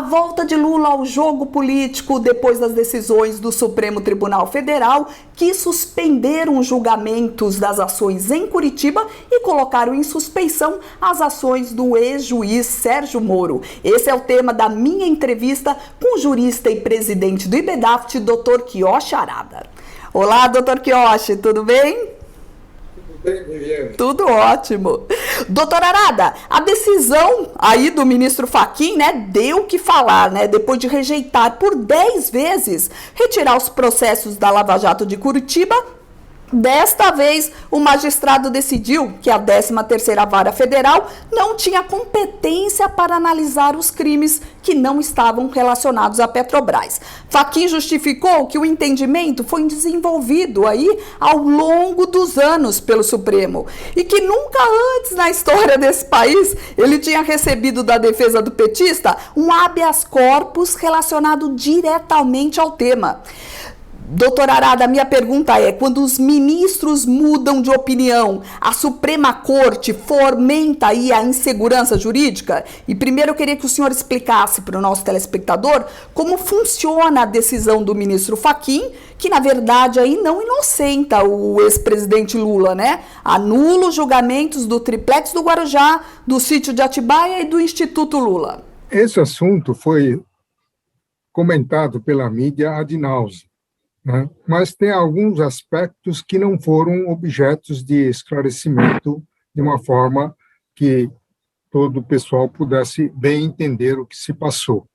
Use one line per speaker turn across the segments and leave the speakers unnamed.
volta de Lula ao jogo político depois das decisões do Supremo Tribunal Federal, que suspenderam os julgamentos das ações em Curitiba e colocaram em suspeição as ações do ex-juiz Sérgio Moro. Esse é o tema da minha entrevista com o jurista e presidente do IBEDAFT, Dr. Kiyoshi Arada. Olá, Dr. Kiyoshi, tudo bem? Tudo ótimo. Doutora Arada, a decisão aí do ministro Fachin, deu o que falar, depois de rejeitar por 10 vezes retirar os processos da Lava Jato de Curitiba. Desta vez, o magistrado decidiu que a 13ª Vara Federal não tinha competência para analisar os crimes que não estavam relacionados à Petrobras. Fachin justificou que o entendimento foi desenvolvido aí ao longo dos anos pelo Supremo e que nunca antes na história desse país ele tinha recebido da defesa do petista um habeas corpus relacionado diretamente ao tema. Doutora Arada, a minha pergunta é, quando os ministros mudam de opinião, a Suprema Corte fomenta aí a insegurança jurídica? E primeiro eu queria que o senhor explicasse para o nosso telespectador como funciona a decisão do ministro Fachin, que na verdade aí não inocenta o ex-presidente Lula, Anula os julgamentos do triplex do Guarujá, do sítio de Atibaia e do Instituto Lula.
Esse assunto foi comentado pela mídia ad nauseam. Mas tem alguns aspectos que não foram objetos de esclarecimento de uma forma que todo o pessoal pudesse bem entender o que se passou.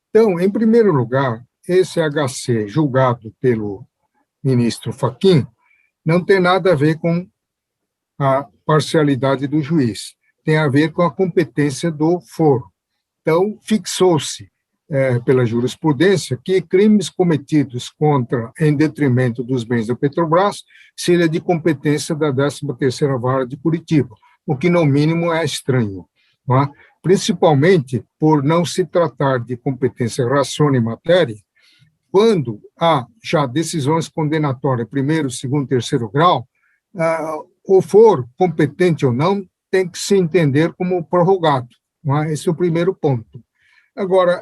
Então, em primeiro lugar, esse HC julgado pelo ministro Fachin não tem nada a ver com a parcialidade do juiz, tem a ver com a competência do foro. Então, fixou-se pela jurisprudência, que crimes cometidos em detrimento dos bens da Petrobras seria de competência da 13ª Vara de Curitiba, o que, no mínimo, é estranho, principalmente por não se tratar de competência ratione matéria, quando há já decisões condenatórias, primeiro, segundo, terceiro grau, o foro, competente ou não, tem que se entender como prorrogado. Esse é o primeiro ponto. Agora,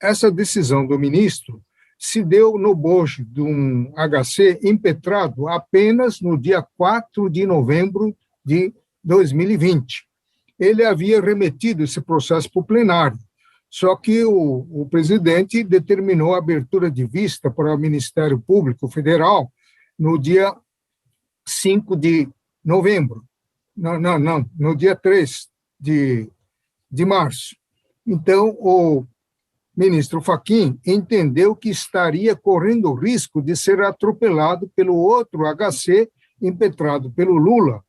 essa decisão do ministro se deu no bojo de um HC impetrado apenas no dia 4 de novembro de 2020. Ele havia remetido esse processo para o plenário, só que o presidente determinou a abertura de vista para o Ministério Público Federal no dia 5 de novembro. No dia 3 de março. Então, o ministro Fachin entendeu que estaria correndo o risco de ser atropelado pelo outro HC impetrado pelo Lula,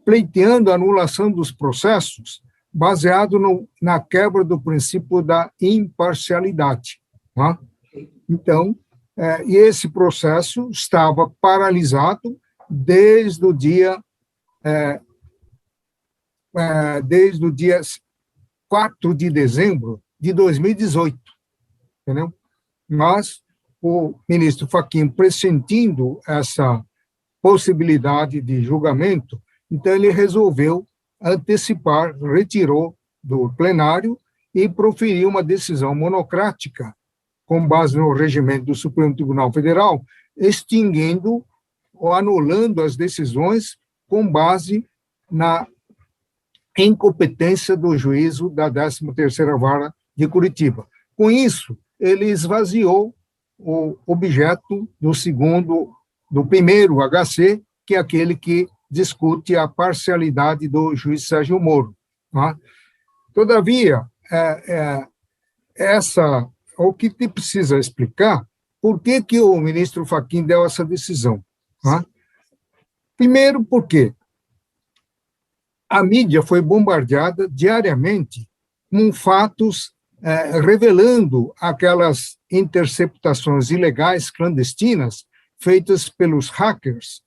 pleiteando a anulação dos processos, baseado na quebra do princípio da imparcialidade. Então, e esse processo estava paralisado desde o dia 4 de dezembro de 2018, entendeu? Mas o ministro Fachin, pressentindo essa possibilidade de julgamento, então ele resolveu antecipar, retirou do plenário e proferiu uma decisão monocrática, com base no regimento do Supremo Tribunal Federal, extinguindo ou anulando as decisões com base na incompetência do juízo da 13ª Vara de Curitiba. Com isso, ele esvaziou o objeto do primeiro HC, que é aquele que discute a parcialidade do juiz Sérgio Moro. Todavia, o que te precisa explicar, por que o ministro Fachin deu essa decisão? Primeiro, porque a mídia foi bombardeada diariamente com fatos revelando aquelas interceptações ilegais, clandestinas, feitas pelos hackers,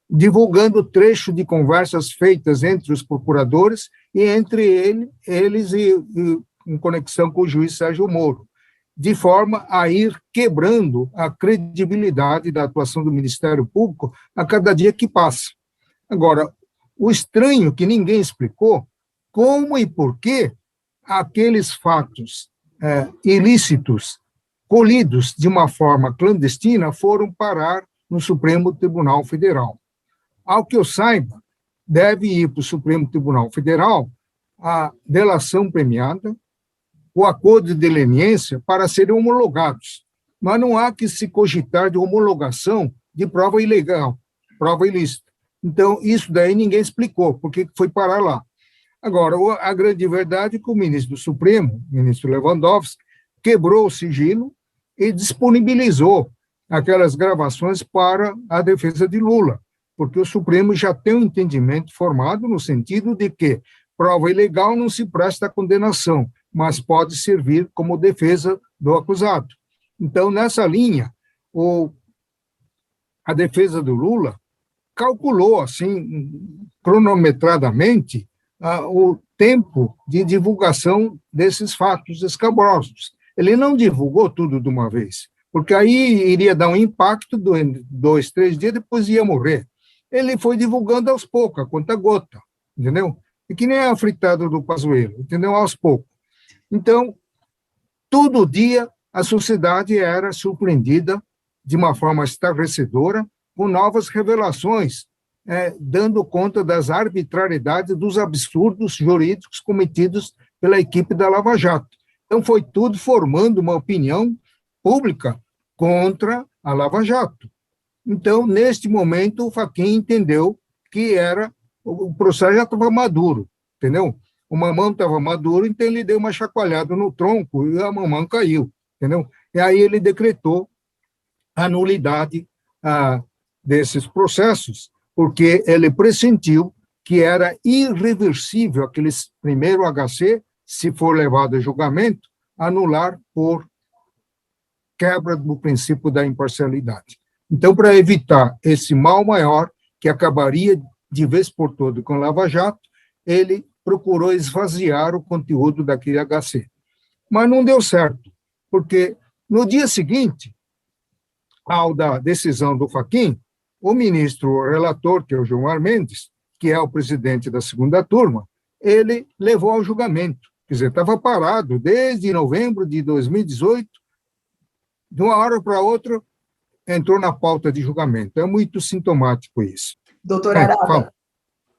divulgando trecho de conversas feitas entre os procuradores e entre eles em conexão com o juiz Sérgio Moro, de forma a ir quebrando a credibilidade da atuação do Ministério Público a cada dia que passa. Agora, o estranho que ninguém explicou como e por que aqueles fatos ilícitos colhidos de uma forma clandestina foram parar no Supremo Tribunal Federal. Ao que eu saiba, deve ir para o Supremo Tribunal Federal a delação premiada, o acordo de leniência para serem homologados. Mas não há que se cogitar de homologação de prova ilegal, prova ilícita. Então, isso daí ninguém explicou, por que foi parar lá. Agora, a grande verdade é que o ministro do Supremo, o ministro Lewandowski, quebrou o sigilo e disponibilizou aquelas gravações para a defesa de Lula, porque o Supremo já tem um entendimento formado no sentido de que prova ilegal não se presta à condenação, mas pode servir como defesa do acusado. Então, nessa linha, a defesa do Lula calculou, assim, cronometradamente, o tempo de divulgação desses fatos escabrosos. Ele não divulgou tudo de uma vez, porque aí iria dar um impacto, 2, 3 dias, depois ia morrer. Ele foi divulgando aos poucos, a conta gota, entendeu? E que nem a fritada do Pazuello, entendeu? Aos poucos. Então, todo dia a sociedade era surpreendida de uma forma estarrecedora com novas revelações, dando conta das arbitrariedades, dos absurdos jurídicos cometidos pela equipe da Lava Jato. Então, foi tudo formando uma opinião pública contra a Lava Jato. Então, neste momento, o Fachin entendeu que o processo já estava maduro, entendeu? O mamão estava maduro, então ele deu uma chacoalhada no tronco e a mamão caiu, entendeu? E aí ele decretou a nulidade desses processos, porque ele pressentiu que era irreversível aqueles primeiro HC, se for levado a julgamento, anular por quebra do princípio da imparcialidade. Então, para evitar esse mal maior, que acabaria de vez por todas com Lava Jato, ele procurou esvaziar o conteúdo daquele HC. Mas não deu certo, porque no dia seguinte, ao da decisão do Fachin, o ministro relator, que é o Gilmar Mendes, que é o presidente da segunda turma, ele levou ao julgamento. Quer dizer, estava parado desde novembro de 2018, de uma hora para outra, entrou na pauta de julgamento. É muito sintomático isso.
Doutor Arada,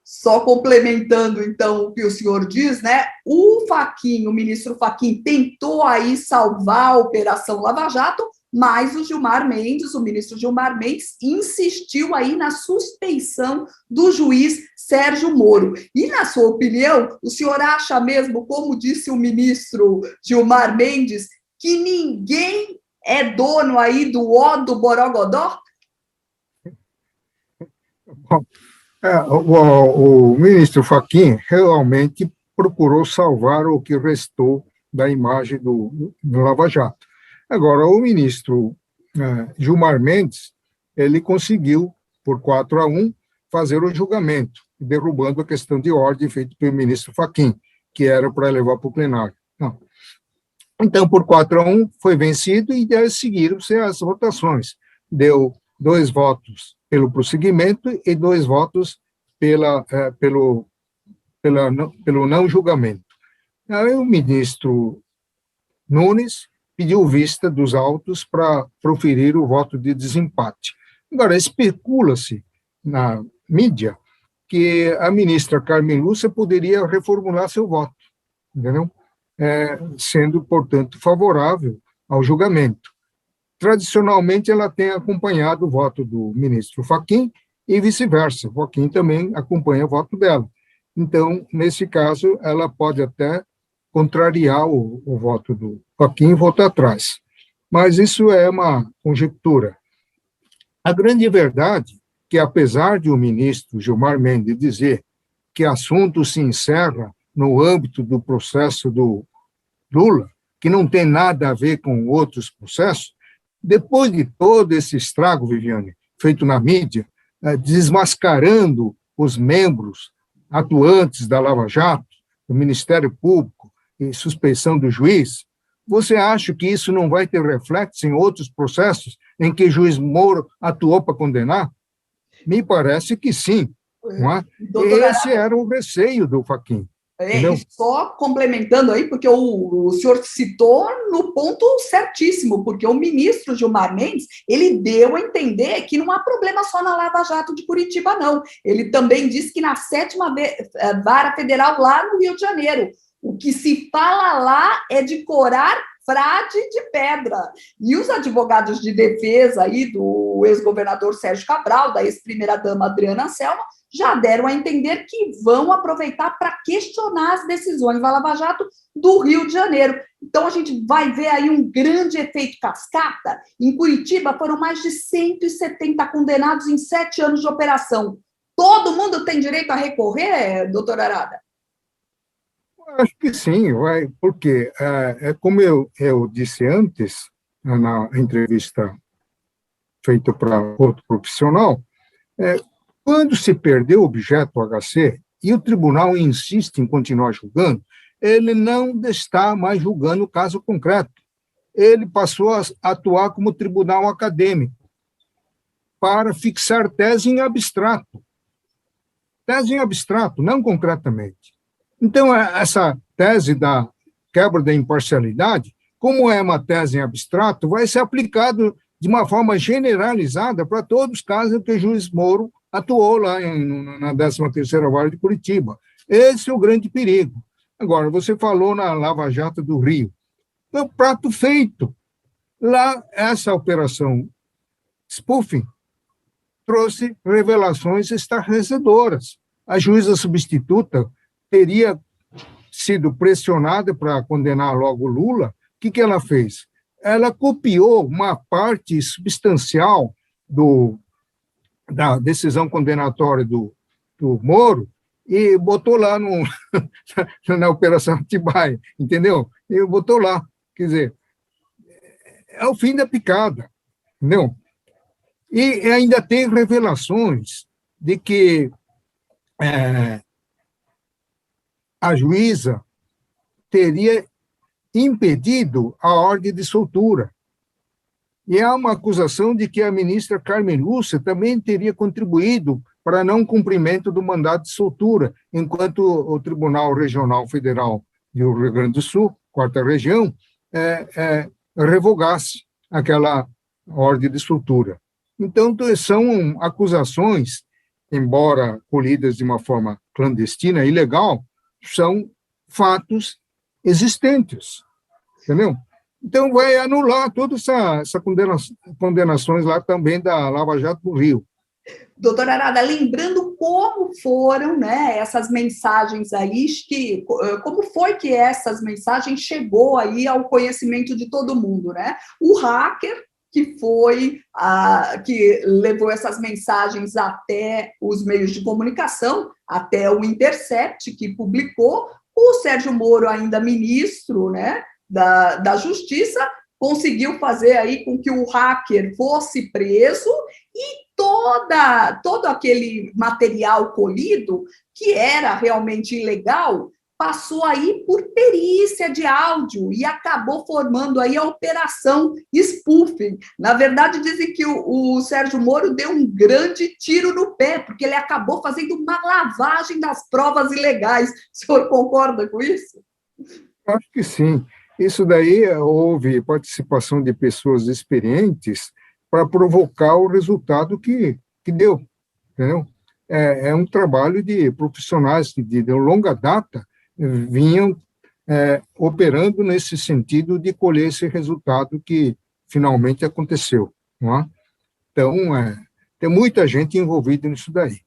só complementando, então, o que o senhor diz, né? O Fachin, o ministro Fachin, tentou aí salvar a Operação Lava Jato, mas o ministro Gilmar Mendes, insistiu aí na suspeição do juiz Sérgio Moro. E, na sua opinião, o senhor acha mesmo, como disse o ministro Gilmar Mendes, que ninguém é dono aí do ó do Borogodó?
Bom, o ministro Fachin realmente procurou salvar o que restou da imagem do Lava Jato. Agora, o ministro Gilmar Mendes, ele conseguiu, por 4-1, fazer o julgamento, derrubando a questão de ordem feita pelo ministro Fachin, que era para levar para o plenário. Não. Então, por 4-1, foi vencido e seguiram-se as votações. Deu 2 votos pelo prosseguimento e 2 votos pelo não julgamento. Aí o ministro Nunes pediu vista dos autos para proferir o voto de desempate. Agora, especula-se na mídia que a ministra Carmen Lúcia poderia reformular seu voto, entendeu? Sendo, portanto, favorável ao julgamento. Tradicionalmente, ela tem acompanhado o voto do ministro Fachin e vice-versa. O Fachin também acompanha o voto dela. Então, nesse caso, ela pode até contrariar o voto do Fachin e voltar atrás. Mas isso é uma conjectura. A grande verdade é que, apesar de o ministro Gilmar Mendes dizer que assunto se encerra no âmbito do processo do Lula, que não tem nada a ver com outros processos, depois de todo esse estrago, Viviane, feito na mídia, desmascarando os membros atuantes da Lava Jato, do Ministério Público, e suspeição do juiz, você acha que isso não vai ter reflexo em outros processos em que o juiz Moro atuou para condenar? Me parece que sim. Não é? Esse era o receio do Fachin. Entendeu?
E só complementando aí, porque o senhor citou no ponto certíssimo, porque o ministro Gilmar Mendes, ele deu a entender que não há problema só na Lava Jato de Curitiba, não. Ele também disse que na 7ª Vara Federal, lá no Rio de Janeiro, o que se fala lá é de corar frade de pedra. E os advogados de defesa aí do ex-governador Sérgio Cabral, da ex-primeira-dama Adriana Selma, já deram a entender que vão aproveitar para questionar as decisões da Lava Jato do Rio de Janeiro. Então, a gente vai ver aí um grande efeito cascata. Em Curitiba, foram mais de 170 condenados em 7 anos de operação. Todo mundo tem direito a recorrer, doutora Arada?
Acho que sim, porque como eu disse antes, na entrevista feita para outro profissional, quando se perdeu o objeto HC e o tribunal insiste em continuar julgando, ele não está mais julgando o caso concreto. Ele passou a atuar como tribunal acadêmico para fixar tese em abstrato. Tese em abstrato, não concretamente. Então, essa tese da quebra da imparcialidade, como é uma tese em abstrato, vai ser aplicado de uma forma generalizada para todos os casos em que o juiz Moro atuou lá na 13ª Vara de Curitiba. Esse é o grande perigo. Agora, você falou na Lava Jato do Rio. É um prato feito. Lá, essa operação spoofing trouxe revelações estarrecedoras. A juíza substituta teria sido pressionada para condenar logo Lula. O que ela fez? Ela copiou uma parte substancial da decisão condenatória do Moro e botou lá na Operação Atibaia, entendeu? E botou lá. Quer dizer, é o fim da picada, entendeu? E ainda tem revelações de que a juíza teria impedido a ordem de soltura. E há uma acusação de que a ministra Carmen Lúcia também teria contribuído para não cumprimento do mandato de soltura, enquanto o Tribunal Regional Federal do Rio Grande do Sul, 4ª Região, revogasse aquela ordem de soltura. Então, são acusações, embora colhidas de uma forma clandestina e ilegal, são fatos existentes, entendeu? Então, vai anular todas essas condenações lá também da Lava Jato do Rio.
Doutora Arada, lembrando como foram, né, essas mensagens aí, como foi que essas mensagens chegou aí ao conhecimento de todo mundo, né? O hacker que levou essas mensagens até os meios de comunicação, até o Intercept, que publicou, o Sérgio Moro, ainda ministro, né, da Justiça, conseguiu fazer aí com que o hacker fosse preso e todo aquele material colhido, que era realmente ilegal, passou aí por perícia de áudio e acabou formando aí a operação spoofing. Na verdade, dizem que o Sérgio Moro deu um grande tiro no pé, porque ele acabou fazendo uma lavagem das provas ilegais. O senhor concorda com isso?
Acho que sim. Isso daí houve participação de pessoas experientes para provocar o resultado que deu, entendeu? É um trabalho de profissionais de longa data vinham operando nesse sentido de colher esse resultado que finalmente aconteceu, não é? Então, tem muita gente envolvida nisso daí.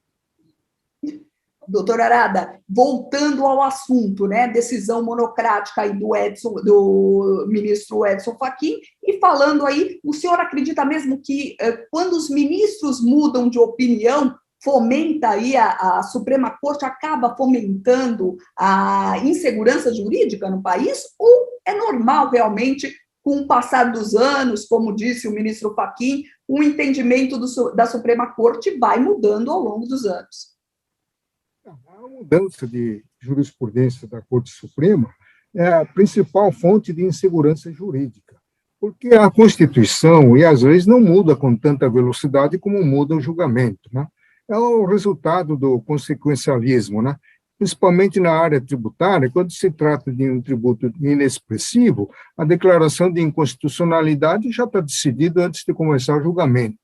Doutora Arada, voltando ao assunto, né, decisão monocrática aí do ministro Edson Fachin, e falando aí, o senhor acredita mesmo que quando os ministros mudam de opinião, fomenta aí a Suprema Corte, acaba fomentando a insegurança jurídica no país, ou é normal realmente, com o passar dos anos, como disse o ministro Fachin, o entendimento da Suprema Corte vai mudando ao longo dos anos?
A mudança de jurisprudência da Corte Suprema é a principal fonte de insegurança jurídica, porque a Constituição e as leis não mudam com tanta velocidade como muda o julgamento, né? É o resultado do consequencialismo, né? principalmente na área tributária, quando se trata de um tributo inexpressivo, a declaração de inconstitucionalidade já está decidida antes de começar o julgamento.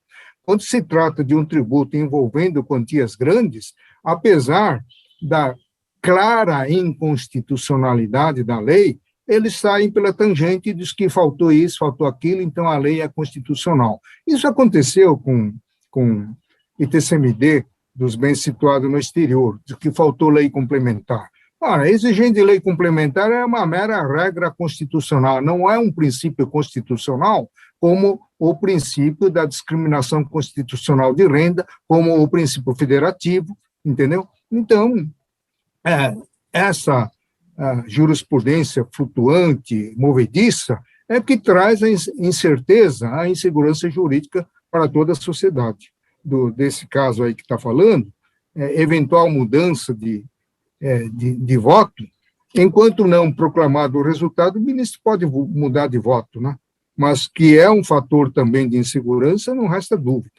Quando se trata de um tributo envolvendo quantias grandes, apesar da clara inconstitucionalidade da lei, eles saem pela tangente e diz que faltou isso, faltou aquilo, então a lei é constitucional. Isso aconteceu com ITCMD dos bens situados no exterior, de que faltou lei complementar. Ora, a exigência de lei complementar é uma mera regra constitucional, não é um princípio constitucional como o princípio da discriminação constitucional de renda, como o princípio federativo, entendeu? Então, essa jurisprudência flutuante, movediça, é que traz a incerteza, a insegurança jurídica para toda a sociedade. Desse caso aí que está falando, eventual mudança de voto, enquanto não proclamado o resultado, o ministro pode mudar de voto, né? Mas que é um fator também de insegurança, não resta dúvida.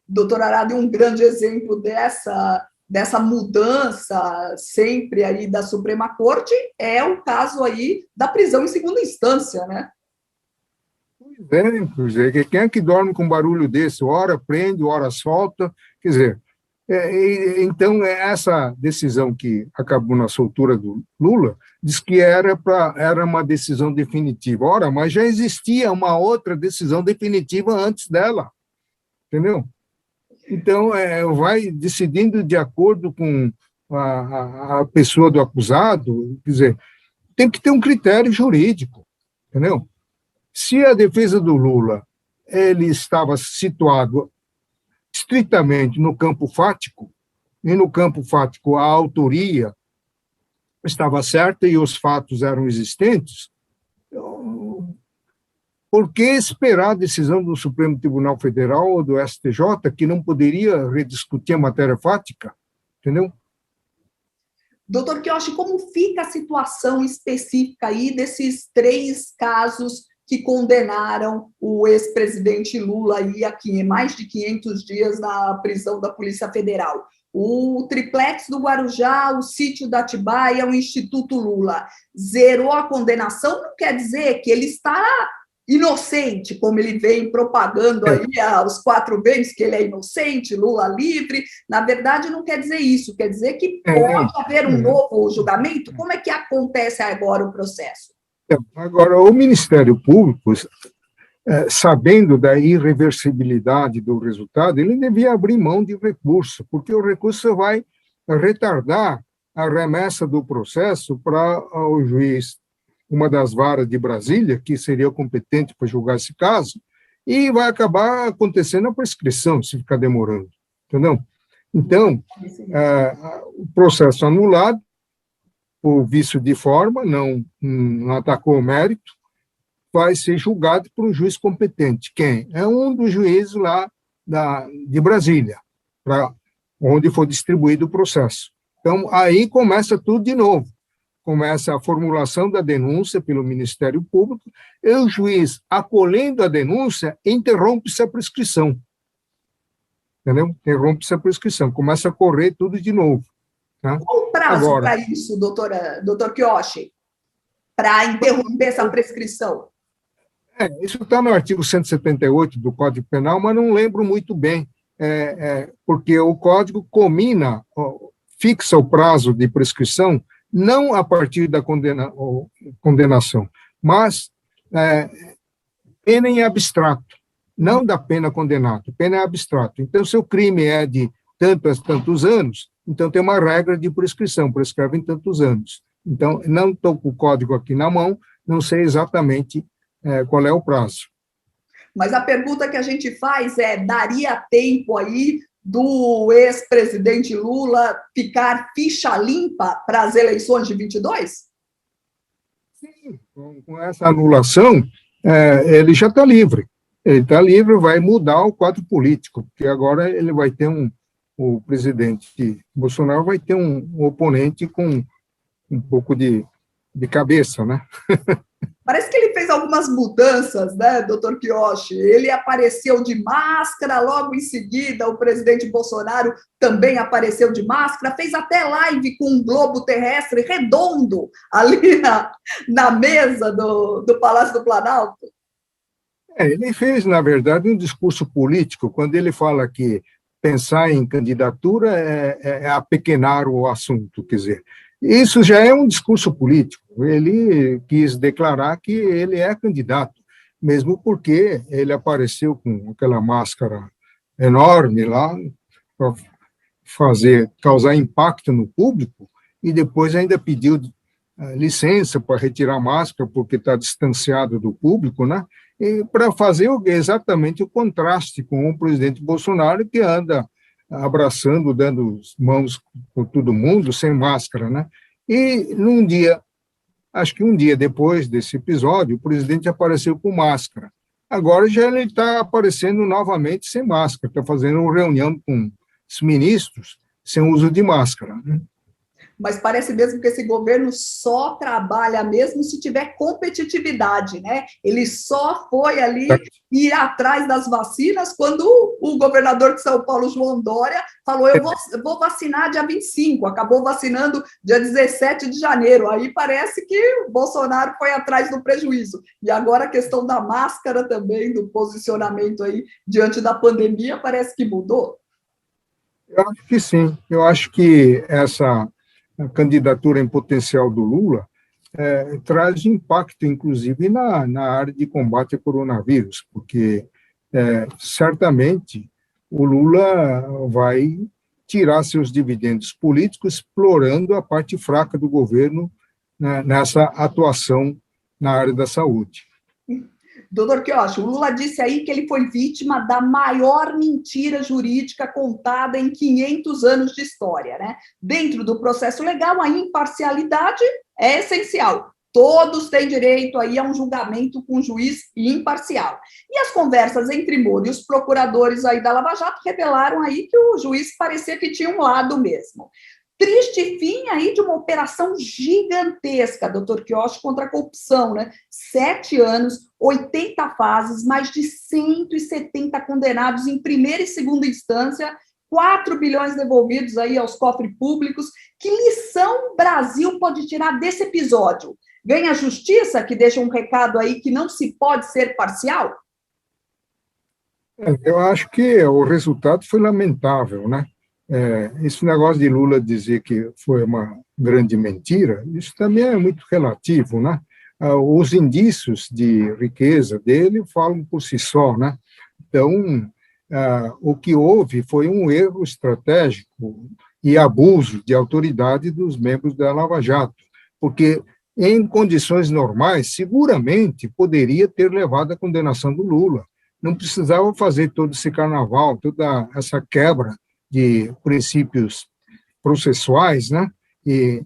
Doutor Arado, um grande exemplo dessa mudança sempre aí da Suprema Corte é o caso aí da prisão em segunda instância, né?
Pois é, quem é que dorme com barulho desse? Ora prende, ora solta, quer dizer, então essa decisão que acabou na soltura do Lula, diz que era uma decisão definitiva. Ora, mas já existia uma outra decisão definitiva antes dela, entendeu? Então, vai decidindo de acordo com a pessoa do acusado, quer dizer, tem que ter um critério jurídico, entendeu? Se a defesa do Lula ele estava situado estritamente no campo fático, e no campo fático a autoria estava certa e os fatos eram existentes, por que esperar a decisão do Supremo Tribunal Federal ou do STJ, que não poderia rediscutir a matéria fática? Entendeu?
Doutor Quiochi, como fica a situação específica aí desses 3 casos que condenaram o ex-presidente Lula aí a mais de 500 dias na prisão da Polícia Federal? O triplex do Guarujá, o sítio da Atibaia, o Instituto Lula. Zerou a condenação? Não quer dizer que ele está inocente, como ele vem propagando aí aos 4 ventos, que ele é inocente, Lula livre. Na verdade, não quer dizer isso, quer dizer que pode haver um novo julgamento. Como é que acontece agora o processo?
Agora, o Ministério Público, sabendo da irreversibilidade do resultado, ele devia abrir mão de recurso, porque o recurso vai retardar a remessa do processo para o juiz, uma das varas de Brasília, que seria competente para julgar esse caso, e vai acabar acontecendo a prescrição, se ficar demorando, entendeu? Então, o processo anulado, por vício de forma, não atacou o mérito, vai ser julgado por um juiz competente. Quem? É um dos juízes lá de Brasília, onde foi distribuído o processo. Então, aí começa tudo de novo. Começa a formulação da denúncia pelo Ministério Público, e o juiz, acolhendo a denúncia, interrompe-se a prescrição. Entendeu? Interrompe-se a prescrição. Começa a correr tudo de novo. Tá?
Qual o prazo para isso, doutor Quiochi? Para interromper essa prescrição?
Isso está no artigo 178 do Código Penal, mas não lembro muito bem, porque o Código fixa o prazo de prescrição não a partir da condenação, mas pena em abstrato, não da pena condenada, pena em abstrato. Então, se o crime é de tantos anos, então tem uma regra de prescrição, prescreve em tantos anos. Então, não estou com o código aqui na mão, não sei exatamente qual é o prazo.
Mas a pergunta que a gente faz daria tempo aí do ex-presidente Lula ficar ficha limpa para as eleições de 22?
Sim, com essa anulação, ele já está livre. Ele está livre, vai mudar o quadro político, porque agora ele vai ter o presidente Bolsonaro vai ter um oponente com um pouco de cabeça, né?
Parece que ele fez algumas mudanças, né, doutor Kiyoshi? Ele apareceu de máscara, logo em seguida o presidente Bolsonaro também apareceu de máscara, fez até live com um globo terrestre redondo ali na mesa do Palácio do Planalto.
Ele fez, na verdade, um discurso político, quando ele fala que pensar em candidatura é apequenar o assunto, quer dizer, isso já é um discurso político. Ele quis declarar que ele é candidato, mesmo porque ele apareceu com aquela máscara enorme lá, para causar impacto no público, e depois ainda pediu licença para retirar a máscara, porque está distanciado do público, né? E para fazer exatamente o contraste com o presidente Bolsonaro, que anda abraçando, dando mãos com todo mundo, sem máscara, né? E num dia, acho que um dia depois desse episódio, o presidente apareceu com máscara. Agora já ele está aparecendo novamente sem máscara, está fazendo uma reunião com os ministros sem uso de máscara, né?
Mas parece mesmo que esse governo só trabalha mesmo se tiver competitividade, né? Ele só foi ali ir atrás das vacinas quando o governador de São Paulo, João Dória, falou, eu vou vacinar dia 25, acabou vacinando dia 17 de janeiro. Aí parece que o Bolsonaro foi atrás do prejuízo. E agora a questão da máscara também, do posicionamento aí diante da pandemia, parece que mudou.
Eu acho que sim. Eu acho que essa a candidatura em potencial do Lula traz impacto, inclusive, na área de combate ao coronavírus, porque certamente o Lula vai tirar seus dividendos políticos explorando a parte fraca do governo, né, nessa atuação na área da saúde.
Doutor Kiyoshi, o Lula disse aí que ele foi vítima da maior mentira jurídica contada em 500 anos de história, né? Dentro do processo legal, a imparcialidade é essencial. Todos têm direito aí a um julgamento com um juiz imparcial. E as conversas entre Moro e os procuradores aí da Lava Jato revelaram aí que o juiz parecia que tinha um lado mesmo. Triste fim aí de uma operação gigantesca, doutor Kiyoshi, contra a corrupção, né? 7 anos, 80 fases, mais de 170 condenados em primeira e segunda instância, 4 bilhões devolvidos aí aos cofres públicos. Que lição o Brasil pode tirar desse episódio? Ganha a justiça, que deixa um recado aí que não se pode ser parcial?
Eu acho que o resultado foi lamentável, né? Esse negócio de Lula dizer que foi uma grande mentira, isso também é muito relativo, né? Os indícios de riqueza dele falam por si só, né? Então, o que houve foi um erro estratégico e abuso de autoridade dos membros da Lava Jato, porque em condições normais, seguramente poderia ter levado à condenação do Lula. Não precisava fazer todo esse carnaval, toda essa quebra de princípios processuais, né, e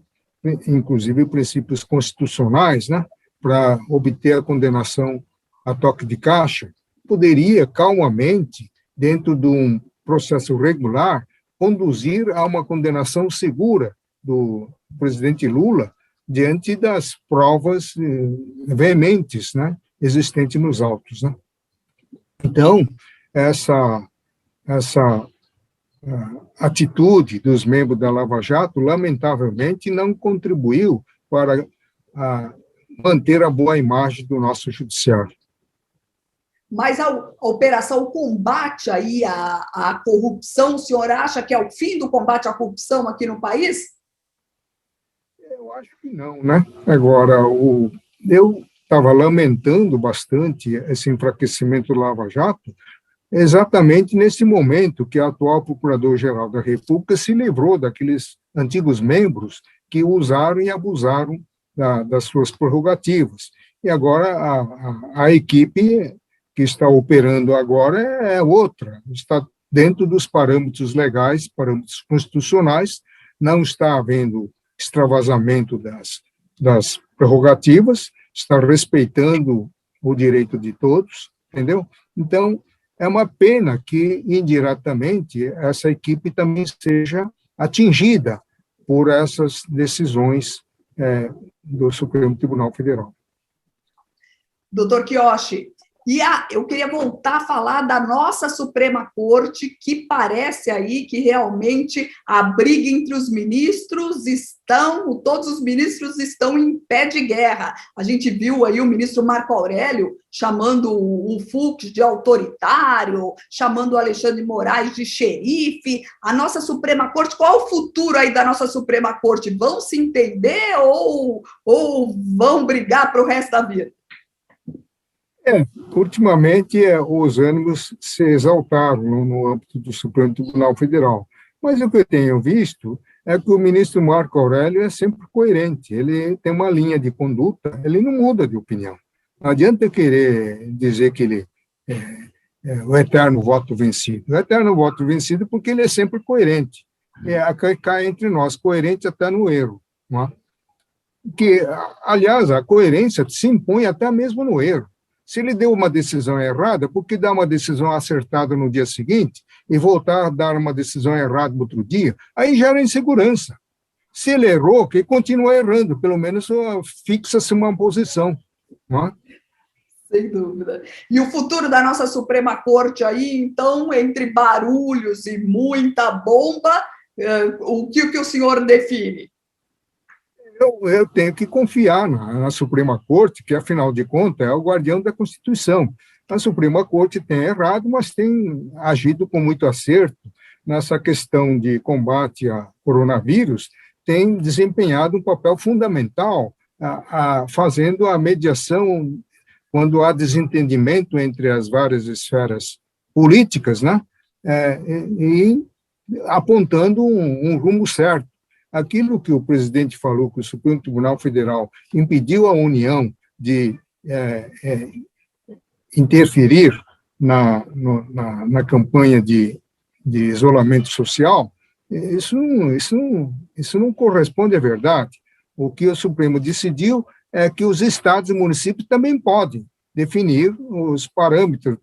inclusive princípios constitucionais, né, para obter a condenação a toque de caixa. Poderia calmamente, dentro de um processo regular, conduzir a uma condenação segura do presidente Lula diante das provas veementes, né, existentes nos autos, né. Então, essa atitude dos membros da Lava Jato, lamentavelmente, não contribuiu para manter a boa imagem do nosso judiciário.
Mas a operação, o combate aí à corrupção, o senhor acha que é o fim do combate à corrupção aqui no país?
Eu acho que não, né? Agora, eu estava lamentando bastante esse enfraquecimento do Lava Jato, exatamente nesse momento que o atual Procurador-Geral da República se livrou daqueles antigos membros que usaram e abusaram das suas prerrogativas. E agora a equipe que está operando agora é outra, está dentro dos parâmetros legais, parâmetros constitucionais, não está havendo extravasamento das prerrogativas, está respeitando o direito de todos, entendeu? Então, é uma pena que, indiretamente, essa equipe também seja atingida por essas decisões do Supremo Tribunal Federal.
Doutor Quiochi, eu queria voltar a falar da nossa Suprema Corte, que parece aí que realmente a briga entre os ministros todos os ministros estão em pé de guerra. A gente viu aí o ministro Marco Aurélio chamando o Fux de autoritário, chamando o Alexandre de Moraes de xerife. A nossa Suprema Corte, qual é o futuro aí da nossa Suprema Corte? Vão se entender ou vão brigar para o resto da vida?
Ultimamente, os ânimos se exaltaram no âmbito do Supremo Tribunal Federal. Mas o que eu tenho visto é que o ministro Marco Aurélio é sempre coerente, ele tem uma linha de conduta, ele não muda de opinião. Não adianta querer dizer que ele é o eterno voto vencido. O eterno voto vencido porque ele é sempre coerente. Cai entre nós, coerente até no erro. Não é? Aliás, a coerência se impõe até mesmo no erro. Se ele deu uma decisão errada, por que dar uma decisão acertada no dia seguinte e voltar a dar uma decisão errada no outro dia? Aí gera insegurança. Se ele errou, que ele continua errando, pelo menos fixa-se uma posição. Não é?
Sem dúvida. E o futuro da nossa Suprema Corte aí, então, entre barulhos e muita bomba, o que o senhor define?
Eu tenho que confiar na Suprema Corte, que, afinal de contas, é o guardião da Constituição. A Suprema Corte tem errado, mas tem agido com muito acerto nessa questão de combate ao coronavírus, tem desempenhado um papel fundamental, fazendo a mediação quando há desentendimento entre as várias esferas políticas, né? E apontando um rumo certo. Aquilo que o presidente falou, que o Supremo Tribunal Federal impediu a União de interferir na campanha de isolamento social, isso não corresponde à verdade. O que o Supremo decidiu é que os estados e municípios também podem definir os parâmetros,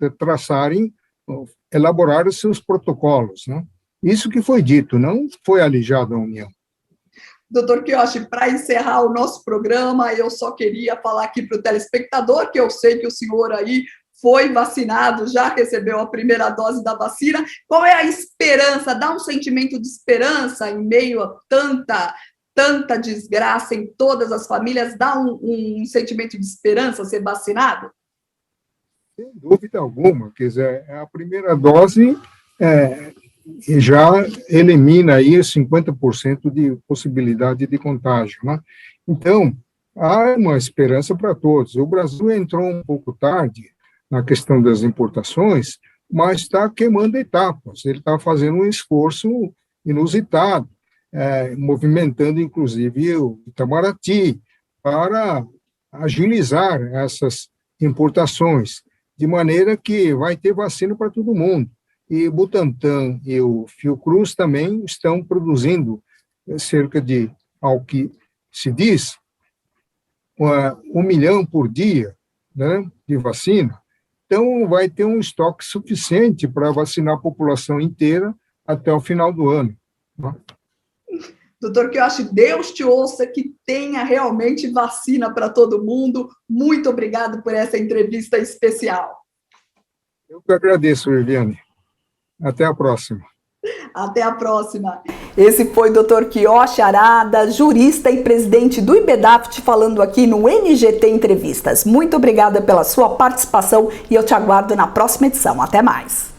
elaborar os seus protocolos, né? Isso que foi dito, não foi alijado a União.
Doutor Quiochi, para encerrar o nosso programa, eu só queria falar aqui para o telespectador, que eu sei que o senhor aí foi vacinado, já recebeu a primeira dose da vacina. Qual é a esperança? Dá um sentimento de esperança em meio a tanta desgraça em todas as famílias? Dá um sentimento de esperança ser vacinado?
Sem dúvida alguma. Quer dizer, a primeira dose já elimina aí 50% de possibilidade de contágio, né? Então, há uma esperança para todos. O Brasil entrou um pouco tarde na questão das importações, mas está queimando etapas. Ele está fazendo um esforço inusitado, movimentando, inclusive, o Itamaraty para agilizar essas importações, de maneira que vai ter vacina para todo mundo. E Butantan e o Fiocruz também estão produzindo cerca de, ao que se diz, 1 milhão por dia, né, de vacina. Então, vai ter um estoque suficiente para vacinar a população inteira até o final do ano. Né?
Doutor Quiochi, Deus te ouça, que tenha realmente vacina para todo mundo. Muito obrigado por essa entrevista especial.
Eu que agradeço, Viviane. Até a próxima.
Até a próxima. Esse foi o Dr. Quiochi Arada, jurista e presidente do IBEDAFT, falando aqui no NGT Entrevistas. Muito obrigada pela sua participação e eu te aguardo na próxima edição. Até mais.